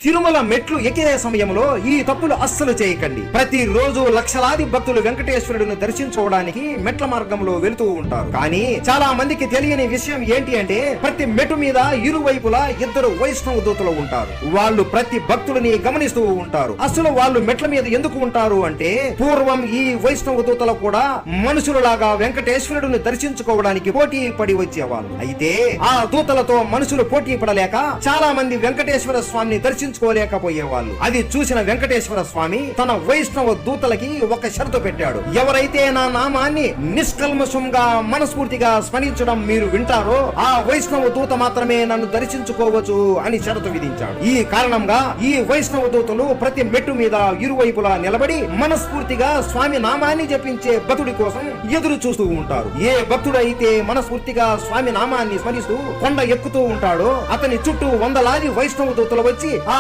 తిరుమల మెట్లు ఎక్కే సమయంలో ఈ తప్పులు అస్సలు చేయకండి. ప్రతిరోజు లక్షలాది భక్తులు వెంకటేశ్వరుడిని దర్శించుకోవడానికి మెట్ల మార్గంలో వెళుతూ ఉంటారు. కానీ చాలా మందికి తెలియని విషయం ఏంటి అంటే ప్రతి మెట్టు మీద ఇరువైపులా ఇద్దరు వైష్ణవ దూతలు ఉంటారు. వాళ్ళు ప్రతి భక్తుడిని గమనిస్తూ ఉంటారు. అసలు వాళ్ళు మెట్ల మీద ఎందుకు ఉంటారు అంటే పూర్వం ఈ వైష్ణవ దూతలు కూడా మనుషులలాగా వెంకటేశ్వరుడిని దర్శించుకోవడానికి పోటీ పడి వచ్చేవాళ్ళు. అయితే ఆ దూతలతో మనుషులు పోటీ పడలేక చాలా మంది వెంకటేశ్వర స్వామిని దర్శించుకోలేకపోయేవాళ్ళు. అది చూసిన వెంకటేశ్వర స్వామి తన వైష్ణవ దూతలకి ఒక షరతు పెట్టాడు. ఎవరైతే నా నామాన్ని నిష్కల్మషంగా మనస్ఫూర్తిగా స్మరించడం మీరు వింటారో ఆ వైష్ణవ దూత మాత్రమే నన్ను దర్శించుకోవచ్చు అని షరతు విధించాడు. ఈ కారణంగా ఈ వైష్ణవ దూతలు ప్రతి మెట్టు మీద ఇరువైపులా నిలబడి మనస్ఫూర్తిగా స్వామి నామాన్ని జపించే భక్తుడి కోసం ఎదురు చూస్తూ ఉంటారు. ఏ భక్తుడు అయితే మనస్ఫూర్తిగా స్వామి నామాన్ని స్మరిస్తూ కొండ ఎక్కుతూ ఉంటాడో అతని చుట్టూ వందలాది వైష్ణవ దూతలు వచ్చి ఆ